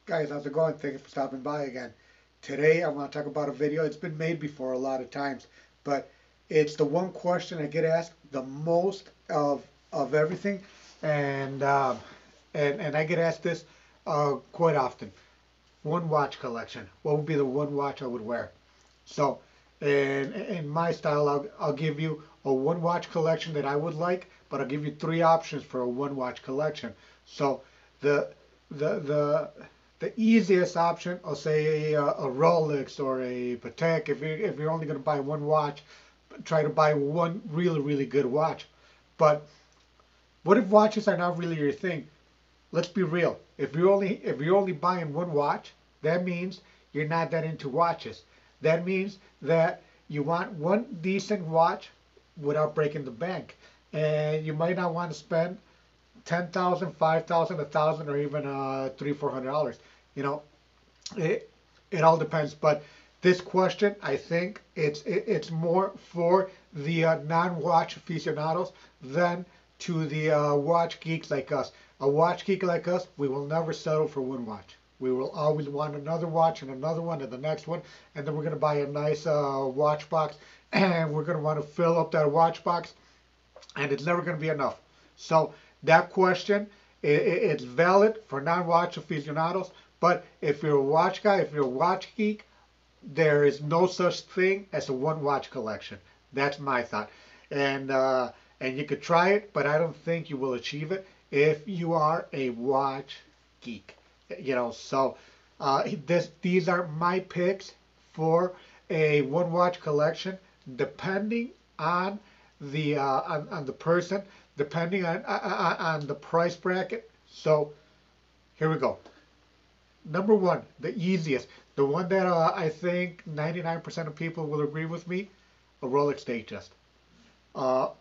Guys, how's it going? Thank you for stopping by again. Today I want to talk about a video. It's been made before a lot of times, but it's the one question I get asked the most of everything, and and I get asked this quite often. One watch collection. What would be the one watch I would wear? So, in my style, I'll give you a one watch collection that I would like, but I'll give you three options for a one watch collection. So, the the the the easiest option, I'll say a Rolex or a Patek. If you're only going to buy one watch, try to buy one really good watch. But what if watches are not really your thing? Let's be real. If you're only buying one watch, that means you're not that into watches. That means that you want one decent watch without breaking the bank, and you might not want to spend 10,000, 5,000, 1,000, or even $300, $400. You know, it it all depends. But this question, I think it's more for the non-watch aficionados than to the watch geeks like us. A watch geek like us, we will never settle for one watch. We will always want another watch and another one and the next one, and then we're going to buy a nice watch box, and we're going to want to fill up that watch box, and it's never going to be enough. So that question, it's valid for non-watch aficionados, but if you're a watch guy, if you're a watch geek, there is no such thing as a one watch collection. That's my thought, and you could try it, but I don't think you will achieve it if you are a watch geek. So these are my picks for a one watch collection, depending on on the person, depending on the price bracket. So here we go. Number one, the easiest, the one that I think 99% of people will agree with me, a Rolex Datejust.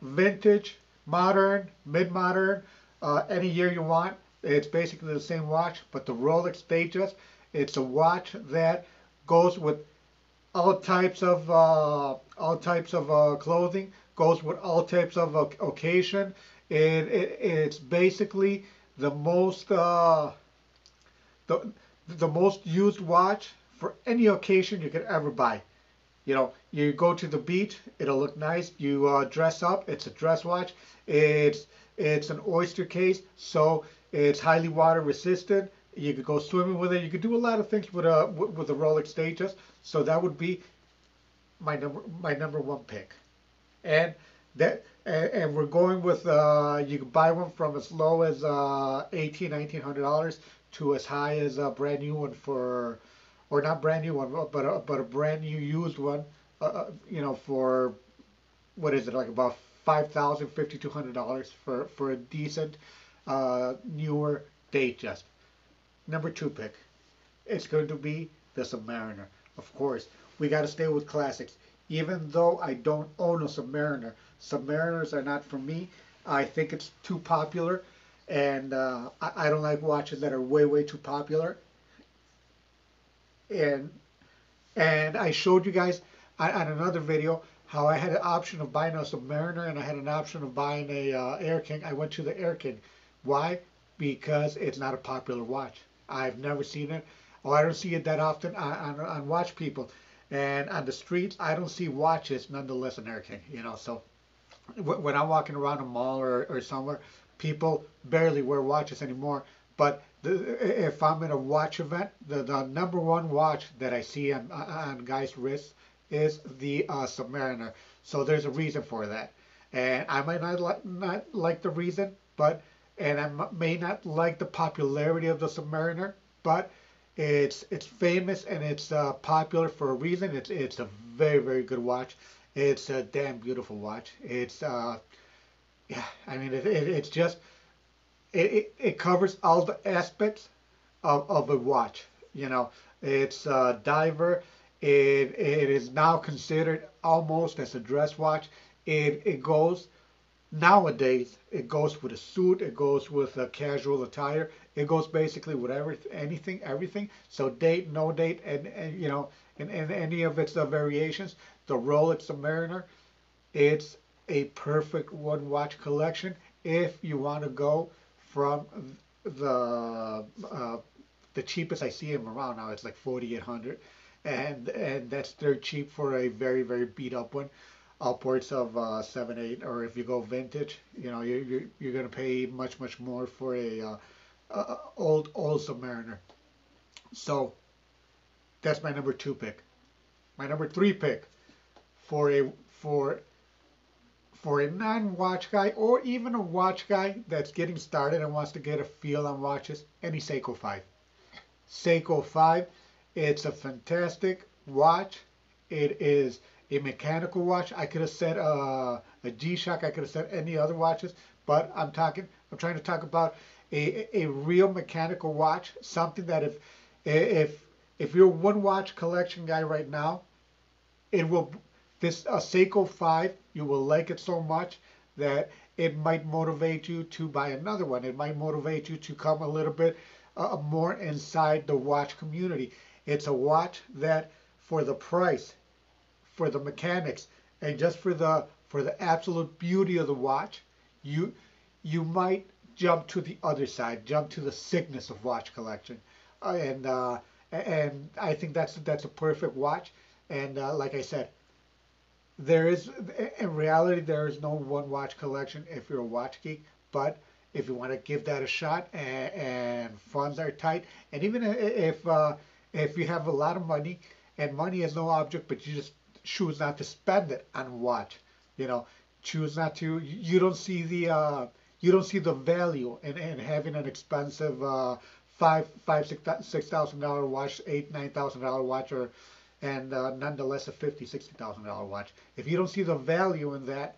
Vintage, modern, mid-modern, any year you want. It's basically the same watch, but the Rolex Datejust, it's a watch that goes with all types of clothing, goes with all types of occasion. It's basically the most the the most used watch for any occasion you could ever buy. You go to the beach, it'll look nice. You dress up, it's a dress watch. It's an oyster case, so it's highly water resistant. You could go swimming with it. You could do a lot of things with a Rolex Datejust. So that would be my number one pick. And and we're going with you can buy one from as low as 18, $1,900 to as high as a brand new one for, or not brand new one, but a brand new used one. For what is it, like about 5,000, $5,200 for a decent newer Datejust. Number two pick, it's going to be the Submariner. Of course, we got to stay with classics. Even though I don't own a Submariner, Submariners are not for me. I think it's too popular, and I don't like watches that are way too popular. And I showed you guys on another video how I had an option of buying a Submariner and I had an option of buying a Air King. I went to the Air King. Why? Because it's not a popular watch. I've never seen it. Oh, I don't see it that often on watch people. And on the streets, I don't see watches, nonetheless, an Air King. So when I'm walking around a mall or somewhere, people barely wear watches anymore. But if I'm in a watch event, the number one watch that I see on guys' wrists is the Submariner. So there's a reason for that. And I might not like the reason, but and may not like the popularity of the Submariner, but it's famous and it's popular for a reason. It's a very good watch. It's a damn beautiful watch. It's yeah, I mean it's just it covers all the aspects of a watch. It's a diver. It is now considered almost as a dress watch. It goes nowadays. It goes with a suit. It goes with a casual attire. It goes basically with anything, everything. So date, no date, and any of its variations. The Rolex Submariner, it's a perfect one watch collection if you want to go from the the cheapest I see them around now, it's like 4,800, and that's dirt cheap for a very very beat up one, upwards of 7, 8, or if you go vintage, you're gonna pay much more for a old Submariner. So that's my number two pick. My number three pick for a for for a non-watch guy or even a watch guy that's getting started and wants to get a feel on watches, any Seiko 5. Seiko 5, it's a fantastic watch. It is a mechanical watch. I could have said a G-Shock. I could have said any other watches, but I'm trying to talk about a real mechanical watch. Something that if if you're a one watch collection guy right now, it will this a Seiko 5, you will like it so much that it might motivate you to buy another one. It might motivate you to come a little bit more inside the watch community. It's a watch that for the price, for the mechanics, and just for the absolute beauty of the watch, you you might jump to the other side, jump to the sickness of watch collection, and I think that's a perfect watch. And like I said, there is in reality there is no one watch collection if you're a watch geek, but if you want to give that a shot and funds are tight, and even if you have a lot of money and money is no object, but you just choose not to spend it on a watch, you know, choose not to, you don't see the value in having an expensive $6,000 watch, $9,000 watch, or and nonetheless a $50,000, $60,000 watch. If you don't see the value in that,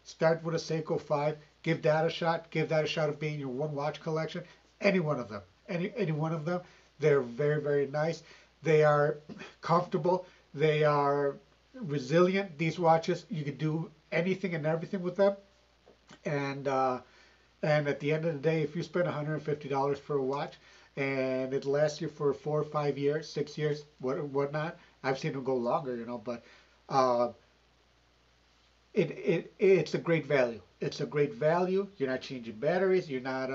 start with a Seiko 5, give that a shot, give that a shot of being your one watch collection. Any one of them, any one of them, they're very very nice. They are comfortable. They are resilient. These watches, you can do anything and everything with them, and and at the end of the day, if you spend $150 for a watch and it lasts you for 4 or 5 years, 6 years, whatnot, I've seen them go longer, but uh, it's a great value. It's a great value. You're not changing batteries. You're not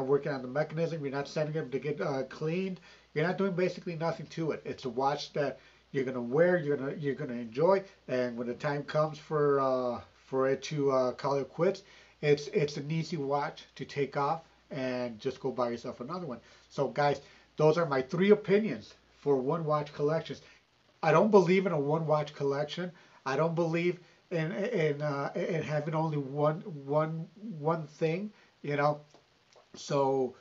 working on the mechanism. You're not sending them to get cleaned. You're not doing basically nothing to it. It's a watch that you're gonna wear. You're gonna enjoy. And when the time comes for it to call it quits, it's an easy watch to take off and just go buy yourself another one. So guys, those are my three opinions for one watch collections. I don't believe in a one watch collection. I don't believe in having only one thing, you know. So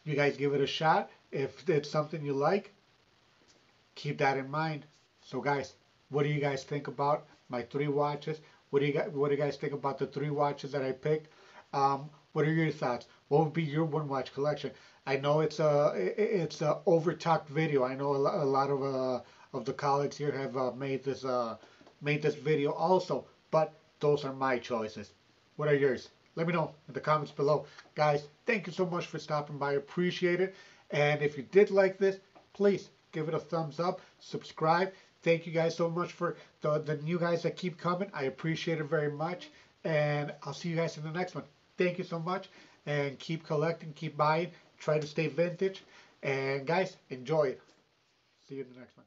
you guys give it a shot. If it's something you like, keep that in mind. So guys, what do you guys think about my three watches? What do you guys think about the three watches that I picked? What are your thoughts? What would be your one watch collection? I know it's a over talked video. I know a lot of the colleagues here have made this video also, but those are my choices. What are yours? Let me know in the comments below. Guys, thank you so much for stopping by. Appreciate it. And if you did like this, please give it a thumbs up, subscribe. Thank you guys so much for the new guys that keep coming. I appreciate it very much. And I'll see you guys in the next one. Thank you so much. And keep collecting, keep buying. Try to stay vintage. And guys, enjoy it. See you in the next one.